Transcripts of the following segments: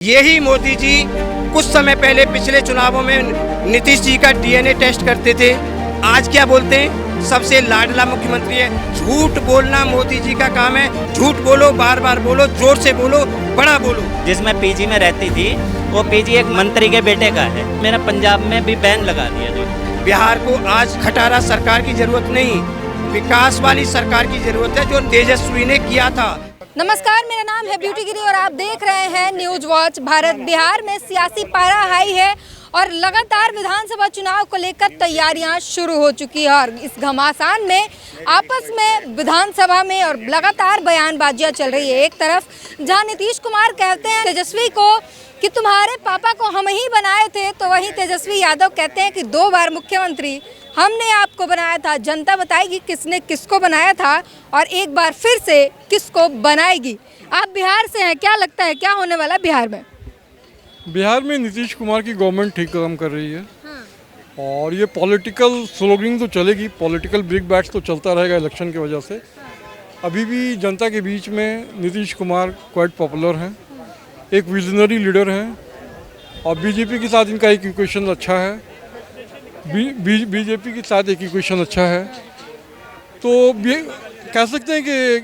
यही मोदी जी कुछ समय पहले पिछले चुनावों में नीतीश जी का डीएनए टेस्ट करते थे। आज क्या बोलते हैं, सबसे लाडला मुख्यमंत्री है। झूठ बोलना मोदी जी का काम है। झूठ बोलो, बार बार बोलो, जोर से बोलो, बड़ा बोलो। जिसमें पीजी में रहती थी वो पीजी एक मंत्री के बेटे का है। मेरा पंजाब में भी बैन लगा दिया जो। बिहार को आज खटारा सरकार की जरूरत नहीं, विकास वाली सरकार की जरूरत है, जो तेजस्वी ने किया था। नमस्कार, मेरा नाम है ब्यूटी गिरी और आप देख रहे हैं न्यूज वॉच भारत। बिहार में सियासी पारा हाई है और लगातार विधानसभा चुनाव को लेकर तैयारियां शुरू हो चुकी है। और इस घमासान में आपस में विधानसभा में और लगातार बयानबाजियां चल रही है। एक तरफ जहां नीतीश कुमार कहते हैं तेजस्वी को कि तुम्हारे पापा को हम ही बनाए थे, तो वहीं तेजस्वी यादव कहते हैं कि 2 बार मुख्यमंत्री हमने आपको बनाया था। जनता बताएगी किसने किसको बनाया था और एक बार फिर से किसको बनाएगी। आप बिहार से हैं, क्या लगता है क्या होने वाला बिहार में? बिहार में नीतीश कुमार की गवर्नमेंट ठीक काम कर रही है। और ये पॉलिटिकल स्लोगनिंग तो चलेगी, पॉलिटिकल ब्रिक बैट्स तो चलता रहेगा इलेक्शन की वजह से। अभी भी जनता के बीच में नीतीश कुमार क्वाइट पॉपुलर हैं, एक विजनरी लीडर हैं और बीजेपी के साथ इनका एक इक्वेशन अच्छा है। बीजेपी के साथ एक इक्वेशन अच्छा है, तो कह सकते हैं कि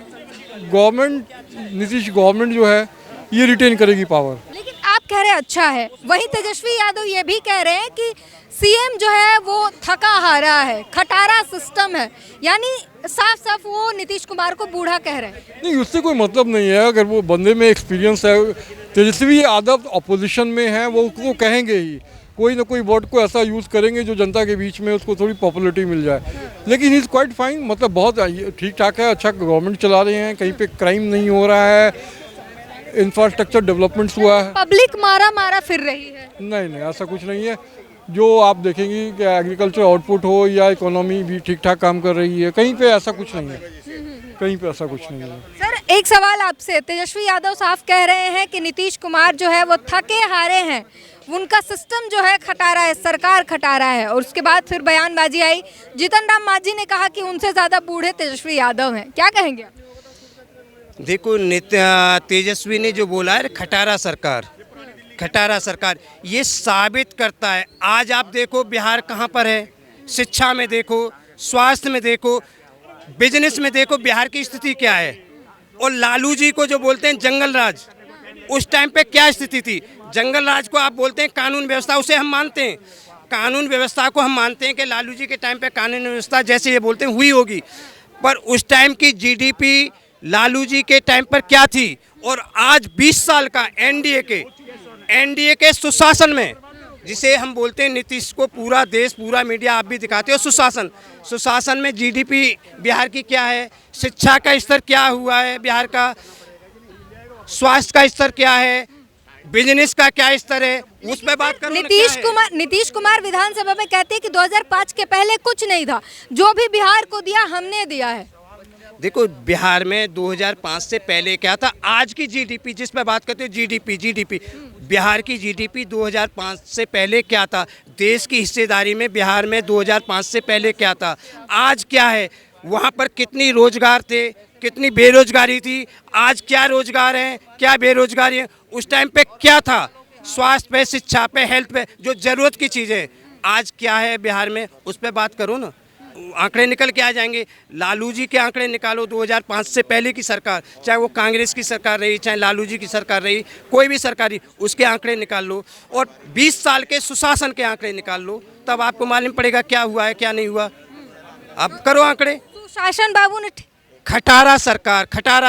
नीतीश गवर्नमेंट जो है ये रिटेन करेगी पावर। लेकिन आप कह रहे हैं अच्छा है, वहीं तेजस्वी यादव ये भी कह रहे हैं कि सीएम जो है वो थका हारा है, खटारा सिस्टम है, यानी साफ साफ वो नीतीश कुमार को बूढ़ा कह रहे हैं। नहीं, उससे कोई मतलब नहीं है। अगर वो बंदे में एक्सपीरियंस है, तेजस्वी यादव अपोजिशन में है, वो उसको कहेंगे ही, कोई ना कोई वर्ड को ऐसा यूज़ करेंगे जो जनता के बीच में उसको थोड़ी पॉपुलैरिटी मिल जाए। लेकिन इज़ क्वाइट फाइन, मतलब बहुत ठीक ठाक है, अच्छा गवर्नमेंट चला रहे हैं, कहीं पे क्राइम नहीं हो रहा है, इंफ्रास्ट्रक्चर डेवलपमेंट हुआ है। पब्लिक मारा फिर रही है? नहीं, ऐसा कुछ नहीं है। जो आप देखेंगे कि एग्रीकल्चर आउटपुट हो या इकोनॉमी भी ठीक ठाक काम कर रही है, कहीं पे ऐसा कुछ नहीं है, कहीं पे ऐसा कुछ नहीं है। सर, एक सवाल आपसे, तेजस्वी यादव साफ कह रहे हैं कि नीतीश कुमार जो है वो थके हारे हैं, उनका सिस्टम जो है खटारा है, सरकार खटारा है। और उसके बाद फिर बयानबाजी आई, जीतन राम मांझी ने कहा कि उनसे ज़्यादा बूढ़े तेजस्वी यादव हैं। क्या कहेंगे आप? देखो, तेजस्वी ने जो बोला है खटारा सरकार, ये साबित करता है। आज आप देखो बिहार कहाँ पर है, शिक्षा में देखो, स्वास्थ्य में देखो, बिजनेस में देखो, बिहार की स्थिति क्या है। और लालू जी को जो बोलते हैं जंगल राज, उस टाइम पे क्या स्थिति थी? जंगल राज को आप बोलते हैं कानून व्यवस्था, उसे हम मानते हैं, कानून व्यवस्था को हम मानते हैं कि लालू जी के टाइम पे कानून व्यवस्था जैसे ये बोलते हैं हुई होगी। पर उस टाइम की जीडीपी लालू जी के टाइम पर क्या थी? और आज 20 साल का एनडीए के सुशासन में, जिसे हम बोलते हैं नीतीश को पूरा देश, पूरा मीडिया आप भी दिखाते हो, सुशासन में जीडीपी बिहार की क्या है, शिक्षा का स्तर क्या हुआ है बिहार का, स्वास्थ्य का स्तर क्या है, बिजनेस का क्या स्तर है, उस पर बात करो। नीतीश कुमार विधानसभा में कहते हैं कि 2005 के पहले कुछ नहीं था, जो भी बिहार को दिया हमने दिया है। देखो, बिहार में 2005 से पहले क्या था? आज की जीडीपी जिस पर बात करते हो, जीडीपी, बिहार की जीडीपी 2005 से पहले क्या था? देश की हिस्सेदारी में बिहार में 2005 से पहले क्या था? आज क्या है? वहाँ पर कितनी रोजगार थे, कितनी बेरोजगारी थी, आज क्या रोजगार है, क्या बेरोजगारी है, उस टाइम पे क्या था? स्वास्थ्य पे, शिक्षा पे, हेल्थ पे, जो जरूरत की चीज़ें, आज क्या है बिहार में, उस पर बात करो ना। आंकड़े निकल के आ जाएंगे। लालू जी के आंकड़े निकालो, 2005 से पहले की सरकार, चाहे वो कांग्रेस की सरकार रही, चाहे लालू जी की सरकार रही, कोई भी सरकारी, उसके आंकड़े निकाल लो और 20 साल के सुशासन के आंकड़े निकाल लो, तब आपको मालूम पड़ेगा क्या हुआ है क्या नहीं हुआ। अब करो आंकड़े। सुशासन बाबू ने खटारा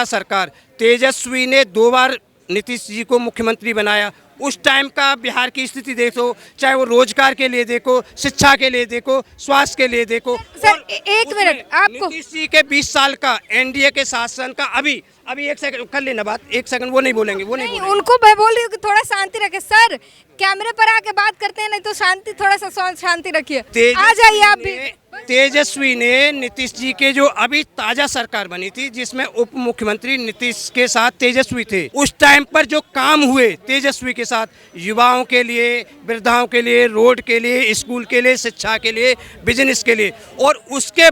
सरकार। तेजस्वी ने 2 बार नीतीश जी को मुख्यमंत्री बनाया। उस टाइम का बिहार की स्थिति देखो, चाहे वो रोजगार के लिए देखो, शिक्षा के लिए देखो, स्वास्थ्य के लिए देखो। सर, एक मिनट, आपको नीतीश जी के 20 साल का एनडीए के शासन का, अभी 1 सेकंड कर लेना बात, 1 सेकंड, वो नहीं बोलेंगे। उनको मैं बोल रही हूँ कि थोड़ा शांति रखे। सर, कैमरे पर आके बात करते हैं, नहीं तो थोड़ा सा शांति रखिए। आ जाइए आप भी। तेजस्वी ने नीतीश जी के जो अभी ताजा सरकार बनी थी, जिसमें उप मुख्यमंत्री नीतीश के साथ तेजस्वी थे, उस टाइम पर जो काम हुए तेजस्वी के साथ, युवाओं के लिए, वृद्धाओं के लिए, रोड के लिए, स्कूल के लिए, शिक्षा के लिए, बिजनेस के लिए, और उसके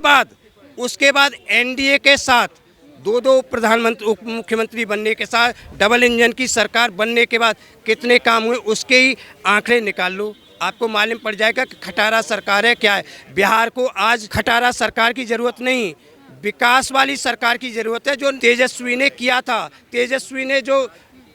बाद एनडीए के साथ दो प्रधानमंत्री उप मुख्यमंत्री बनने के साथ डबल इंजन की सरकार बनने के बाद कितने काम हुए उसके ही आंकड़े निकाल लो, आपको मालूम पड़ जाएगा कि खटारा सरकार है क्या है। बिहार को आज खटारा सरकार की ज़रूरत नहीं, विकास वाली सरकार की ज़रूरत है। जो तेजस्वी ने किया था, तेजस्वी ने जो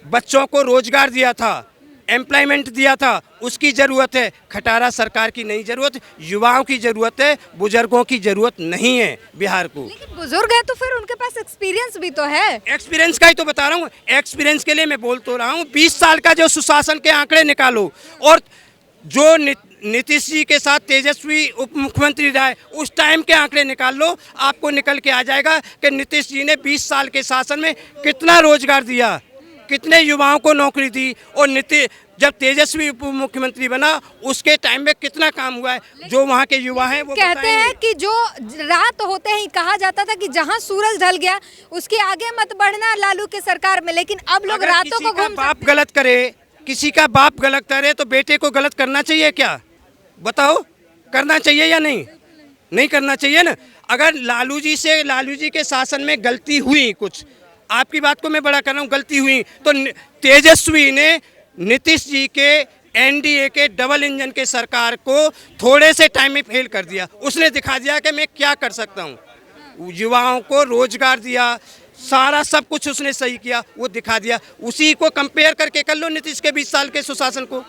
बच्चों को रोजगार दिया था, एम्प्लॉयमेंट दिया था, उसकी ज़रूरत है। खटारा सरकार की नहीं ज़रूरत, युवाओं की ज़रूरत है, बुजुर्गों की ज़रूरत नहीं है बिहार को। लेकिन बुजुर्ग है तो फिर उनके पास एक्सपीरियंस भी तो है। एक्सपीरियंस का ही तो बता रहा हूँ, एक्सपीरियंस के लिए मैं बोल तो रहा हूँ। 20 साल का जो सुशासन के आंकड़े निकालो और जो नीतीश जी के साथ तेजस्वी उप मुख्यमंत्री रहा है उस टाइम के आंकड़े निकाल लो, आपको निकल के आ जाएगा कि नीतीश जी ने 20 साल के शासन में कितना रोजगार दिया, कितने युवाओं को नौकरी दी, और जब तेजस्वी उप मुख्यमंत्री बना उसके टाइम में कितना काम हुआ है। जो वहाँ के युवा हैं वो कहते हैं कि जो रात होते ही कहा जाता था कि जहाँ सूरज ढल गया उसके आगे मत बढ़ना लालू के सरकार में, लेकिन अब लोग रातों को घूम बाप गलत करे, किसी का बाप गलत करे तो बेटे को गलत करना चाहिए क्या? बताओ, करना चाहिए या नहीं? नहीं करना चाहिए ना। अगर लालू जी के शासन में गलती हुई, कुछ आपकी बात को मैं बड़ा कर रहा हूँ, गलती हुई तो तेजस्वी ने नीतीश जी के एनडीए के डबल इंजन के सरकार को थोड़े से टाइम में फेल कर दिया। उसने दिखा दिया कि मैं क्या कर सकता हूँ, युवाओं को रोजगार दिया, सारा सब कुछ उसने सही किया, वो दिखा दिया। उसी को कंपेयर करके कर लो नीतीश के 20 साल के सुशासन को,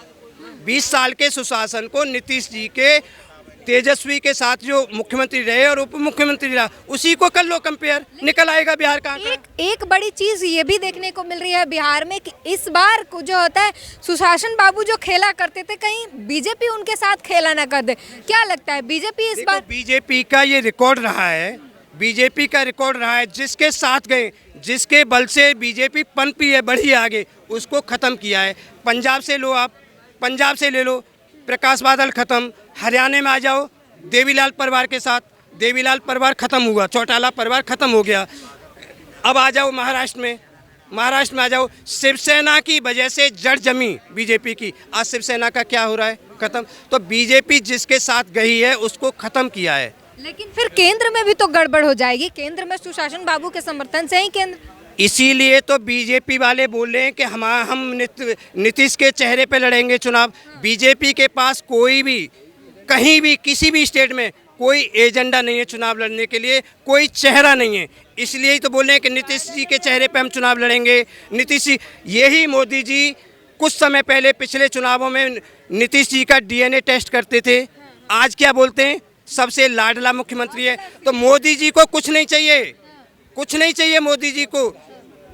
20 साल के सुशासन को नीतीश जी के तेजस्वी के साथ जो मुख्यमंत्री रहे और उप मुख्यमंत्री रहा, उसी को कर लो कंपेयर, निकल आएगा बिहार का। एक बड़ी चीज ये भी देखने को मिल रही है बिहार में कि इस बार को जो होता है सुशासन बाबू जो खेला करते थे कहीं बीजेपी उनके साथ खेला ना कर दे। क्या लगता है बीजेपी इस बार? बीजेपी का ये रिकॉर्ड रहा है, बीजेपी का रिकॉर्ड रहा है, जिसके साथ गए, जिसके बल से बीजेपी पनपी है, बढ़ी आगे, उसको ख़त्म किया है। पंजाब से लो आप, पंजाब से ले लो, प्रकाश बादल खत्म, हरियाणा में आ जाओ देवीलाल परिवार के साथ, देवीलाल परिवार खत्म हुआ, चौटाला परिवार खत्म हो गया। अब आ जाओ महाराष्ट्र में, महाराष्ट्र में आ जाओ, शिवसेना की वजह से जड़ जमी बीजेपी की, आज शिवसेना का क्या हो रहा है? खत्म। तो बीजेपी जिसके साथ गई है उसको खत्म किया है। लेकिन फिर केंद्र में भी तो गड़बड़ हो जाएगी, केंद्र में सुशासन बाबू के समर्थन से ही केंद्र। इसीलिए तो बीजेपी वाले बोल रहे हैं कि हम नीतीश के चेहरे पे लड़ेंगे चुनाव। बीजेपी के पास कोई भी, कहीं भी, किसी भी स्टेट में कोई एजेंडा नहीं है चुनाव लड़ने के लिए, कोई चेहरा नहीं है। इसलिए ही तो बोल रहे हैं कि नीतीश जी के चेहरे पे हम चुनाव लड़ेंगे। नीतीश जी, यही मोदी जी कुछ समय पहले पिछले चुनावों में नीतीश जी का डीएनए टेस्ट करते थे, आज क्या बोलते हैं? सबसे लाडला मुख्यमंत्री है। तो मोदी जी को कुछ नहीं चाहिए, कुछ नहीं चाहिए मोदी जी को।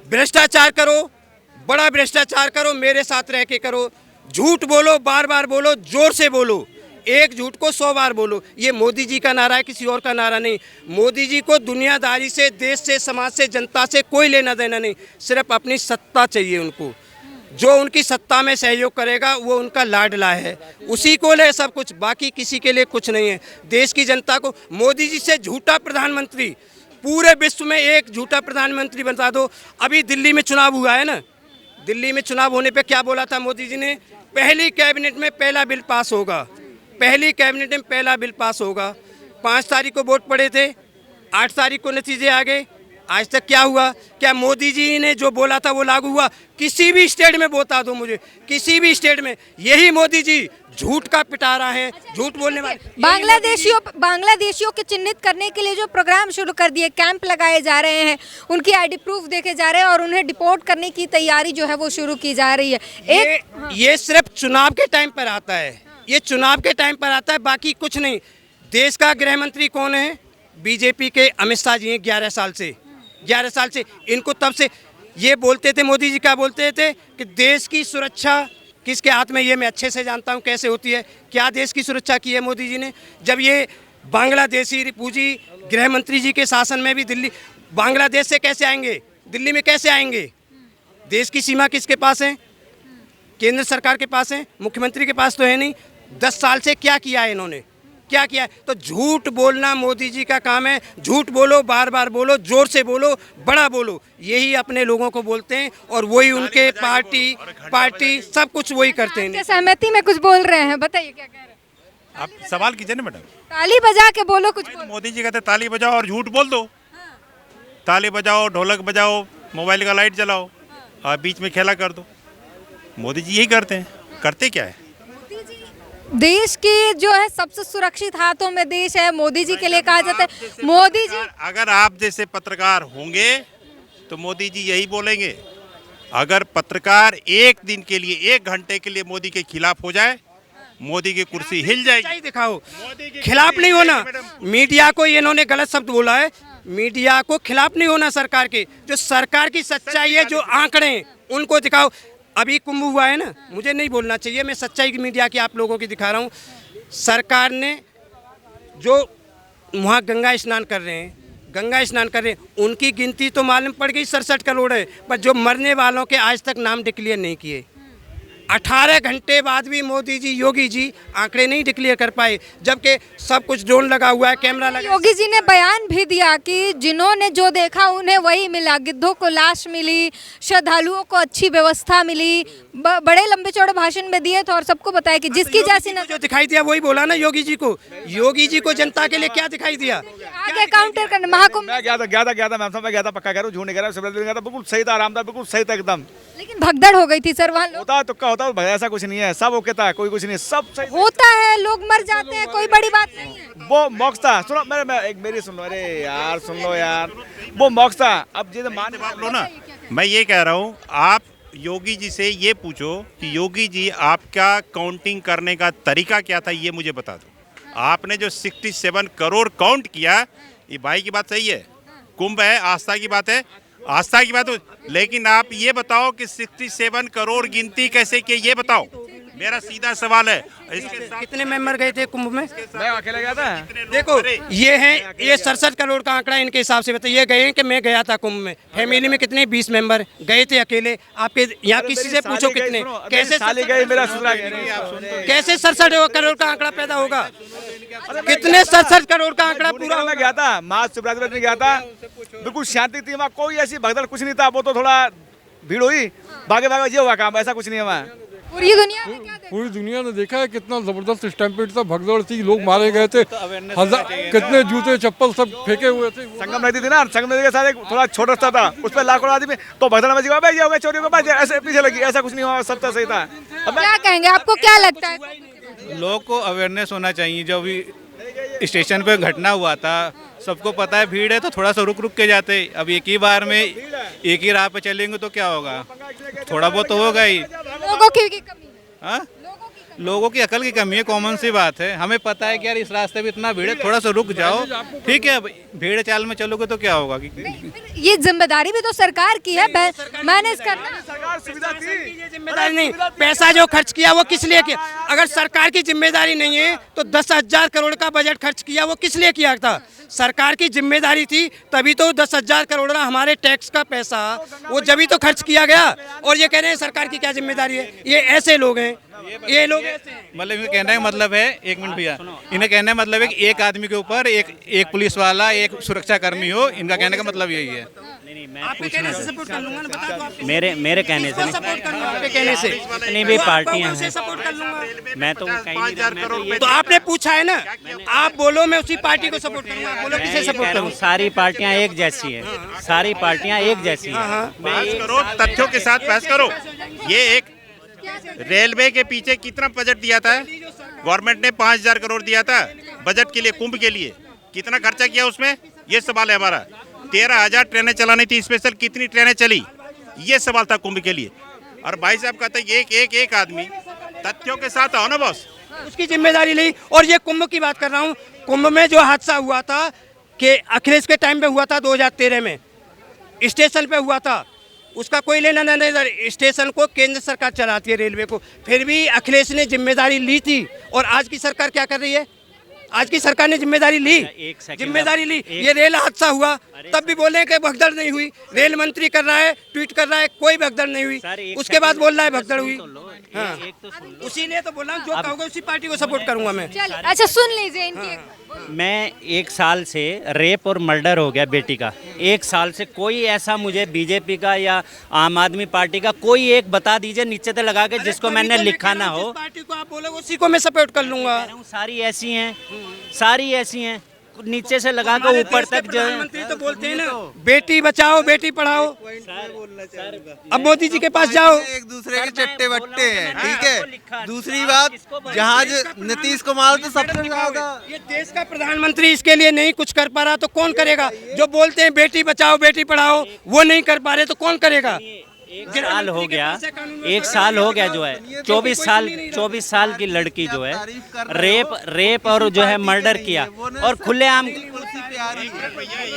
भ्रष्टाचार करो, बड़ा भ्रष्टाचार करो, मेरे साथ रह के करो, झूठ बोलो, बार बार बोलो, जोर से बोलो, एक झूठ को 100 बार बोलो। ये मोदी जी का नारा है, किसी और का नारा नहीं। मोदी जी को दुनियादारी से, देश से, समाज से, जनता से कोई लेना देना नहीं, सिर्फ अपनी सत्ता चाहिए उनको। जो उनकी सत्ता में सहयोग करेगा वो उनका लाडला है, उसी को ले सब कुछ, बाकी किसी के लिए कुछ नहीं है। देश की जनता को मोदी जी से झूठा प्रधानमंत्री, पूरे विश्व में एक झूठा प्रधानमंत्री बता दो। अभी दिल्ली में चुनाव हुआ है ना, दिल्ली में चुनाव होने पे क्या बोला था मोदी जी ने? पहली कैबिनेट में पहला बिल पास होगा, पहली कैबिनेट में पहला बिल पास होगा। 5 तारीख को वोट पड़े थे, 8 तारीख को नतीजे आ गए। आज तक क्या हुआ? क्या मोदी जी ने जो बोला था वो लागू हुआ? किसी भी स्टेट में बता दो मुझे, किसी भी स्टेट में। यही मोदी जी झूठ का पिटारा है, झूठ बोलने वाले। बांग्लादेशियों के चिन्हित करने के लिए जो प्रोग्राम शुरू कर दिए, कैंप लगाए जा रहे हैं, उनकी आईडी प्रूफ देखे जा रहे हैं और उन्हें डिपोर्ट करने की तैयारी जो है वो शुरू की जा रही है। ये सिर्फ चुनाव के टाइम पर आता है, ये चुनाव के टाइम पर आता है, बाकी कुछ नहीं। देश का गृह मंत्री कौन है? बीजेपी के अमित शाह जी हैं। 11 साल से इनको तब से ये बोलते थे, मोदी जी क्या बोलते थे कि देश की सुरक्षा किसके हाथ में? ये मैं अच्छे से जानता हूँ कैसे होती है। क्या देश की सुरक्षा की है मोदी जी ने? जब ये बांग्लादेशी पूजी गृह मंत्री जी के शासन में भी दिल्ली, बांग्लादेश से कैसे आएंगे? दिल्ली में कैसे आएंगे? देश की सीमा किसके पास है? केंद्र सरकार के पास है, मुख्यमंत्री के पास तो है नहीं। 10 साल से क्या किया है इन्होंने? क्या किया है? तो झूठ बोलना मोदी जी का काम है। झूठ बोलो, बार बार बोलो, जोर से बोलो, बड़ा बोलो, यही अपने लोगों को बोलते हैं और वही उनके पार्टी सब कुछ वही करते हैं। सहमति में कुछ बोल रहे हैं, बताइए क्या कह रहे हैं? आप सवाल कीजिए ना मैडम। ताली बजा के बोलो, कुछ बोलो। मोदी जी कहते ताली बजाओ और झूठ बोल दो। ताली बजाओ, ढोलक बजाओ, मोबाइल का लाइट जलाओ और बीच में खेला कर दो। मोदी जी यही करते हैं। करते क्या है? देश की जो है सबसे सुरक्षित हाथों में देश है, मोदी जी के लिए कहा जाता है। मोदी जी, अगर आप जैसे पत्रकार होंगे तो मोदी जी यही बोलेंगे। अगर पत्रकार एक दिन के लिए, 1 घंटे के लिए मोदी के खिलाफ हो जाए, मोदी की कुर्सी हिल जाएगी। सच्चाई दिखाओ, खिलाफ नहीं होना। मीडिया को इन्होंने गलत शब्द बोला है, मीडिया को खिलाफ नहीं होना सरकार के। जो सरकार की सच्चाई है, जो आंकड़े हैं, उनको दिखाओ। अभी कुंभ हुआ है ना, मुझे नहीं बोलना चाहिए, मैं सच्चाई की मीडिया की आप लोगों की दिखा रहा हूँ। सरकार ने जो वहाँ गंगा स्नान कर रहे हैं, उनकी गिनती तो मालूम पड़ गई 67 करोड़ है, पर जो मरने वालों के आज तक नाम डिक्लेयर नहीं किए। 18 घंटे बाद भी मोदी जी, योगी जी आंकड़े नहीं डिक्लेयर कर पाए, जबकि सब कुछ ड्रोन लगा हुआ है, कैमरा लगा। योगी जी ने बयान भी दिया कि जिन्होंने जो देखा उन्हें वही मिला। गिद्धों को लाश मिली, श्रद्धालुओं को अच्छी व्यवस्था मिली। बड़े लंबे चौड़े भाषण में दिए थे और सबको बताया कि जिसकी जैसी न जो दिखाई दिया वही बोला ना योगी जी को। योगी जी को जनता के लिए क्या दिखाई दिया? आगे काउंटर करने महाकुंभ। मैं गया था मैं सब में गया था, पक्का कह रहा हूँ, झूठ नहीं कह रहा हूँ, गया था, बिल्कुल सही था, आराम था, बिल्कुल सही था एकदम। लेकिन भगदड़ हो गई थी सर वहाँ। लोग होता तुक्का होता, ऐसा कुछ नहीं है, सब ओके था, कोई कुछ नहीं, सब सही होता है, लोग मर जाते हैं, कोई बड़ी बात नहीं है। वो मॉक्स था। सुनो मेरी सुन लो, अरे यार सुन लो यार, वो मॉक्स था। अब जैसे मान लो ना, मैं ये कह रहा हूँ, आप योगी जी से ये पूछो कि योगी जी आपका काउंटिंग करने का तरीका क्या था, ये मुझे बता दो। आपने जो 67 करोड़ काउंट किया, ये भाई की बात सही है, कुंभ है, आस्था की बात है, आस्था की बात हो, लेकिन आप ये बताओ कि 67 करोड़ गिनती कैसे की, ये बताओ। मेरा सीधा सवाल है। इसके साथ कितने मेंबर गए थे कुंभ में? मैं अकेले गया था। देखो ये है, ये 67 करोड़ का आंकड़ा इनके हिसाब से बताइए। गए हैं कि मैं गया था कुंभ में? फैमिली में कितने 20 मेंबर गए थे अकेले? आपके यहाँ किसी से पूछो कितने? कैसे साले गए, मेरा ससुरा गया। कैसे 67 करोड़ का आंकड़ा पैदा होगा? कितने 67 करोड़ का आंकड़ा पूरा? मैं गया था, महाशिवरात्रि में गया था, बिल्कुल शांति थी वहाँ, कोई ऐसी भगदड़ कुछ नहीं था। वो तो थोड़ा भीड़ हुई, भागे भागे ये हुआ काम, ऐसा कुछ नहीं है वहाँ। पूरी दुनिया में क्या देखा? पूरी दुनिया ने देखा है कितना जबरदस्त स्टैम्पेड था, भगदड़ थी, लोग मारे गए थे, कितने जूते चप्पल सब फेंके हुए थे। संगम नदी थी ना, संगम नदी के साथ एक थोड़ा छोटा सा था, उस पर लाखों आदमी, तो भगदड़ में जीवा ये हो गया, चोरी को ऐसे पीछे लगी, ऐसा कुछ नहीं हुआ, सब तो सही था। क्या कहेंगे, आपको क्या लगता है? लोग को अवेयरनेस होना चाहिए। जो अभी स्टेशन पे घटना हुआ था, सबको पता है भीड़ है, तो थोड़ा सा रुक के जाते। अब एक ही बार में एक ही राह पे चलेंगे तो क्या होगा? थोड़ा बहुत तो होगा ही। लोगों की कमी है। हाँ, लोगों की अकल की कमी है, कॉमन सी बात है। हमें पता है कि यार इस रास्ते पे इतना भीड़ है, थोड़ा सा रुक जाओ, ठीक है। भीड़ चाल में चलोगे तो क्या होगा? ये जिम्मेदारी भी तो सरकार की है, मैनेज करना। सरकार सुविधा थी, जिम्मेदारी नहीं, पैसा जो खर्च किया वो किस लिए किया? अगर सरकार की जिम्मेदारी नहीं है तो 10,000 करोड़ का बजट खर्च किया, वो किस लिए किया था? सरकार की जिम्मेदारी थी, तभी तो 10,000 करोड़ हमारे टैक्स का पैसा वो जब तो खर्च किया गया। और ये कह रहे हैं सरकार की क्या जिम्मेदारी है? ये ऐसे लोग हैं, ये लोग मतलब इनका कहने का मतलब है, एक मिनट भैया, इन्हें कहने का मतलब है कि एक आदमी के ऊपर एक पुलिस वाला, एक सुरक्षा कर्मी हो। इनका कहने का मतलब यही है। नहीं, मैं आपके कहने से सपोर्ट कर लूंगा ना, बता दो आप। मेरे कहने से सपोर्ट करूंगा आपके कहने से, जितनी भी पार्टियां हैं, सपोर्ट कर लूंगा। मैं तो कहीं नहीं, मैं तो ये तो आपने पूछा है ना, आप बोलो मैं उसी पार्टी को सपोर्ट करूंगा, आप बोलो मैं किसे ये सपोर्ट कह रहा हूँ, करूँ? सारी पार्टियां एक जैसी है, सारी पार्टियां एक जैसी है। बहस करो, तथ्यों के साथ बहस करो। ये एक रेलवे के पीछे कितना बजट दिया था गवर्नमेंट ने? 5,000 करोड़ दिया था बजट के लिए, कुंभ के लिए। कितना खर्चा किया उसमें, ये सवाल है हमारा। 13,000 ट्रेनें चलानी थी स्पेशल, कितनी ट्रेनें चली, ये सवाल था कुंभ के लिए। और भाई साहब कहते हैं एक आदमी, तथ्यों के साथ आओ ना बॉस। उसकी जिम्मेदारी ली। और ये कुंभ की बात कर रहा हूँ, कुंभ में जो हादसा हुआ था कि अखिलेश के टाइम पे हुआ था, 2013 में स्टेशन पे हुआ था, उसका कोई लेना नहीं। स्टेशन को केंद्र सरकार चलाती है, रेलवे को, फिर भी अखिलेश ने जिम्मेदारी ली थी। और आज की सरकार क्या कर रही है? आज की सरकार ने जिम्मेदारी ली, एक सेकंड जिम्मेदारी ली। ये रेल हादसा हुआ तब भी बोले कि भगदड़ नहीं हुई। रेल मंत्री कर रहा है, ट्वीट कर रहा है, कोई भगदड़ नहीं हुई। उसके बाद बोल रहा है भगदड़ हुई। हाँ, उसीलिए तो बोल रहा हूँ, जो कहोगे उसी पार्टी को सपोर्ट करूंगा मैं। चल, अच्छा सुन लीजिए इनकी। मैं 1 साल से रेप और मर्डर हो गया बेटी का। 1 साल से कोई ऐसा मुझे बीजेपी का या आम आदमी पार्टी का कोई एक बता दीजिए नीचे से लगा के, जिसको मैंने लिखा ना हो। पार्टी को आप बोलोगे उसी को मैं सपोर्ट कर लूंगा। सारी ऐसी हैं, सारी ऐसी हैं। नीचे से लगा कर ऊपर तक जो है प्रधानमंत्री तो बोलते हैं ना, बेटी बचाओ बेटी पढ़ाओ। अब मोदी जी के पास जाओ। एक दूसरे के चट्टे बट्टे हैं, ठीक है। दूसरी बात, जहाज नीतीश कुमार तो सबसे ज्यादा, ये देश का प्रधानमंत्री इसके लिए नहीं कुछ कर पा रहा तो कौन करेगा? जो बोलते हैं बेटी बचाओ बेटी पढ़ाओ, वो नहीं कर पा रहे तो कौन करेगा? एक साल हो गया, एक साल हो गया जो है 24 साल की लड़की जो है रेप और जो है मर्डर किया और खुलेआम।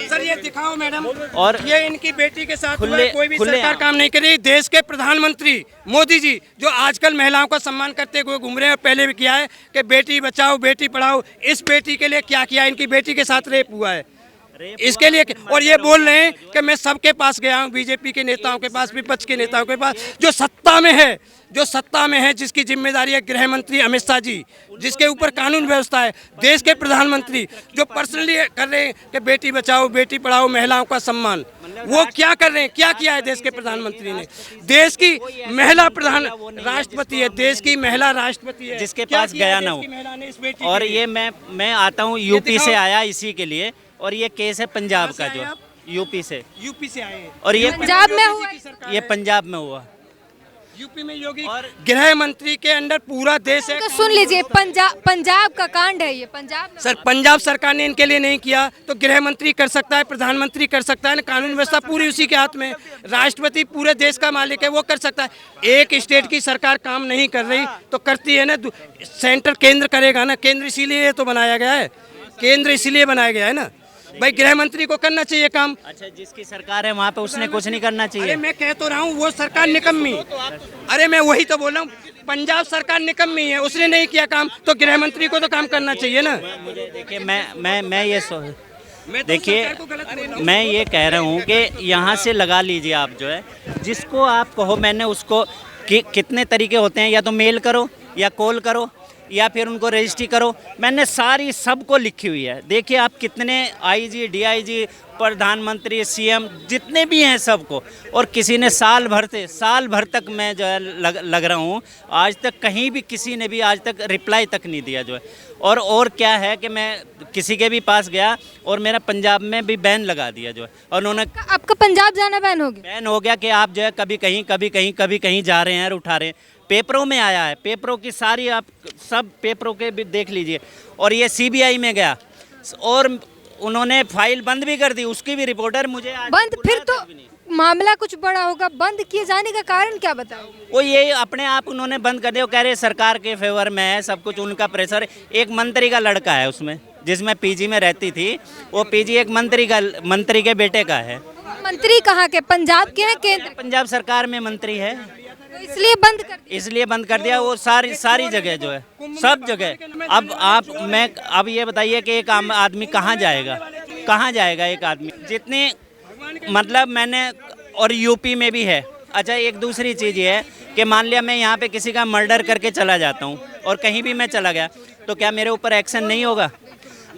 सर ये दिखाओ मैडम, और ये इनकी बेटी के साथ हुआ है, कोई भी खुले सरकार काम नहीं कर रही। देश के प्रधानमंत्री मोदी जी जो आजकल महिलाओं का सम्मान करते हुए घूम रहे हैं, और पहले भी किया है कि बेटी बचाओ बेटी पढ़ाओ। इस बेटी के लिए क्या किया? इनकी बेटी के साथ रेप हुआ है, इसके लिए। और ये बोल रहे हैं कि मैं सबके पास गया हूँ, बीजेपी के नेताओं के पास, विपक्ष के नेताओं के पास, जो सत्ता में है, जिसकी जिम्मेदारी है गृह मंत्री अमित शाह जी, जिसके ऊपर कानून व्यवस्था है, देश के प्रधानमंत्री जो पर्सनली कर रहे हैं कि बेटी बचाओ बेटी पढ़ाओ, महिलाओं का सम्मान, वो क्या कर रहे हैं? क्या किया है देश के प्रधानमंत्री ने? देश की महिला प्रधान राष्ट्रपति है, देश की महिला राष्ट्रपति है, जिसके पास गया ना हो। और ये मैं आता हूँ यूपी से आया इसी के लिए, और ये केस है पंजाब का जो यूपी से आए हैं, और ये पंजाब में हुआ, ये पंजाब में हुआ। यूपी में योगी गृह मंत्री के अंडर पूरा देश है। तो सुन लीजिए, पंजाब का कांड है ये, पंजाब में। सर पंजाब सरकार ने इनके लिए नहीं किया तो गृह मंत्री कर सकता है, प्रधानमंत्री कर सकता है ना, कानून व्यवस्था पूरी उसी के हाथ में। राष्ट्रपति पूरे देश का मालिक है, वो कर सकता है। एक स्टेट की सरकार काम नहीं कर रही तो करती है ना, सेंटर केंद्र करेगा ना, केंद्र इसीलिए तो बनाया गया है, केंद्र इसीलिए बनाया गया है ना भाई। गृह मंत्री को करना चाहिए काम। अच्छा, जिसकी सरकार है वहाँ पे उसने कुछ नहीं करना चाहिए? अरे मैं कह तो रहा हूँ वो सरकार निकम्मी, अरे मैं वही तो बोल रहा हूँ, पंजाब सरकार निकम्मी है, उसने नहीं किया काम तो गृह मंत्री को तो काम करना चाहिए ना। मुझे देखिए, मैं ये कह रहा हूँ कि यहाँ से लगा लीजिए आप जो है, जिसको आप कहो, मैंने उसको कितने तरीके होते हैं, या तो मेल करो या कॉल करो या फिर उनको रजिस्ट्री करो, मैंने सारी सबको लिखी हुई है। देखिए आप कितने आईजी, डीआईजी, प्रधानमंत्री, सीएम जितने भी हैं सबको, और किसी ने साल भर तक मैं जो है लग रहा हूँ, आज तक कहीं भी किसी ने भी आज तक रिप्लाई तक नहीं दिया जो है। और क्या है कि मैं किसी के भी पास गया और मेरा पंजाब में भी बैन लगा दिया जो है, और उन्होंने आपका पंजाब जाना बैन हो गया कि आप जो है कभी कहीं जा रहे हैं और उठा रहे हैं। पेपरों में आया है, पेपरों की सारी आप सब पेपरों के भी देख लीजिए। और ये सीबीआई में गया और उन्होंने फाइल बंद भी कर दी, उसकी भी रिपोर्टर मुझे आज बंद। फिर तो मामला कुछ बड़ा होगा। बंद किए जाने का कारण क्या बताओ? वो ये अपने आप उन्होंने बंद कर दिया, कह रहे सरकार के फेवर में है, सब कुछ उनका प्रेशर। एक मंत्री का लड़का है उसमें, जिसमें पीजी में रहती थी, वो पीजी एक मंत्री के बेटे का है। मंत्री कहाँ के? पंजाब के हैं? केंद्र पंजाब सरकार में मंत्री है, तो इसलिए बंद कर दिया। वो सारी जगह जो है, सब जगह। अब ये बताइए कि एक आम आदमी कहाँ जाएगा एक आदमी, जितने मतलब मैंने, और यूपी में भी है। अच्छा, एक दूसरी चीज़ ये है कि मान लिया मैं यहाँ पे किसी का मर्डर करके चला जाता हूँ और कहीं भी मैं चला गया, तो क्या मेरे ऊपर एक्शन नहीं होगा?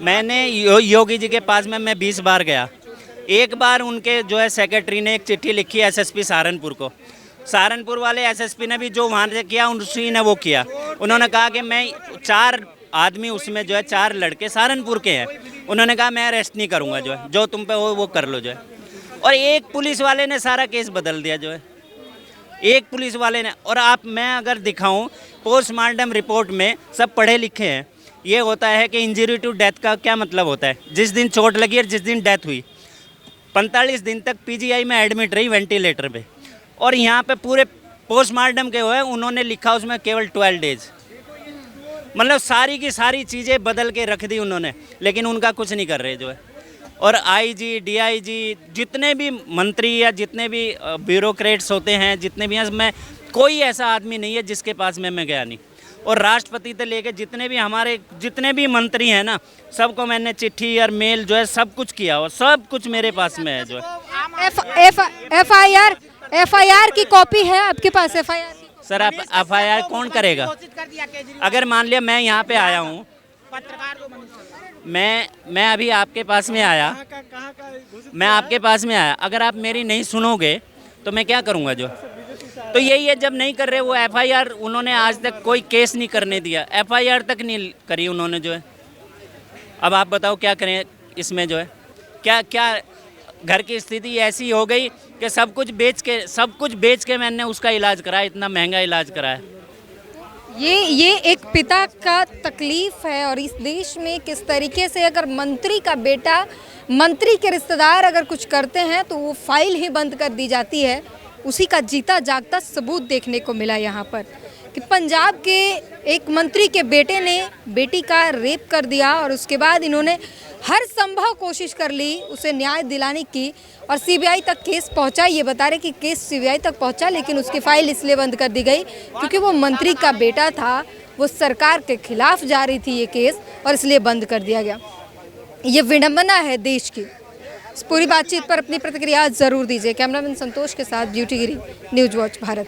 मैंने योगी जी के पास में मैं 20 बार गया। एक बार उनके जो है सेक्रेटरी ने एक चिट्ठी लिखी एसएसपी सहारनपुर को, सहारनपुर वाले एसएसपी ने भी जो वहाँ से किया उसी ने वो किया। उन्होंने कहा कि मैं 4 आदमी उसमें जो है 4 लड़के सहारनपुर के हैं, उन्होंने कहा मैं अरेस्ट नहीं करूँगा, जो है जो तुम पे हो वो कर लो जो है। और एक पुलिस वाले ने सारा केस बदल दिया जो है, एक पुलिस वाले ने। और मैं अगर दिखाऊं पोस्टमार्टम रिपोर्ट में सब पढ़े लिखे हैं। ये होता है कि इंजरी टू डेथ का क्या मतलब होता है? जिस दिन चोट लगी और जिस दिन डेथ हुई, 45 दिन तक पीजीआई में एडमिट रही वेंटिलेटर पे, और यहाँ पे पूरे पोस्टमार्टम के हुए उन्होंने लिखा उसमें केवल 12 डेज। मतलब सारी की सारी चीज़ें बदल के रख दी उन्होंने, लेकिन उनका कुछ नहीं कर रहे जो है। और आईजी, डीआईजी, जितने भी मंत्री या जितने भी ब्यूरोक्रेट्स होते हैं, जितने भी हैं, मैं कोई ऐसा आदमी नहीं है जिसके पास में मैं गया नहीं। और राष्ट्रपति से लेके जितने भी हमारे जितने भी मंत्री हैं ना, सबको मैंने चिट्ठी और मेल जो है सब कुछ किया, और सब कुछ मेरे पास में है जो है। एफआईआर की कॉपी है आपके पास? एफआईआर सर, आप एफआईआर कौन करेगा? अगर मान लिया मैं यहाँ पे आया हूँ, मैं अभी आपके पास में आया, अगर आप मेरी नहीं सुनोगे तो मैं क्या करूँगा जो? तो यही है, जब नहीं कर रहे वो एफआईआर, उन्होंने आज तक कोई केस नहीं करने दिया, एफआईआर तक नहीं करी उन्होंने जो है। अब आप बताओ क्या करें? इसमें जो है क्या क्या घर की स्थिति ऐसी हो गई कि सब कुछ बेच के मैंने उसका इलाज कराया, इतना महंगा इलाज कराया। ये एक पिता का तकलीफ है। और इस देश में किस तरीके से अगर मंत्री का बेटा, मंत्री के रिश्तेदार अगर कुछ करते हैं तो वो फाइल ही बंद कर दी जाती है। उसी का जीता जागता सबूत देखने को मिला यहाँ पर कि पंजाब के एक मंत्री के बेटे ने बेटी का रेप कर दिया और उसके बाद इन्होंने हर संभव कोशिश कर ली उसे न्याय दिलाने की और सीबीआई तक केस पहुंचा। ये बता रहे कि केस सीबीआई तक पहुंचा, लेकिन उसकी फाइल इसलिए बंद कर दी गई क्योंकि वो मंत्री का बेटा था, वो सरकार के खिलाफ जा रही थी ये केस और इसलिए बंद कर दिया गया। ये विडंबना है देश की। इस पूरी बातचीत पर अपनी प्रतिक्रिया जरूर दीजिए। कैमरामैन संतोष के साथ ब्यूटी गिरी, न्यूज वॉच भारत।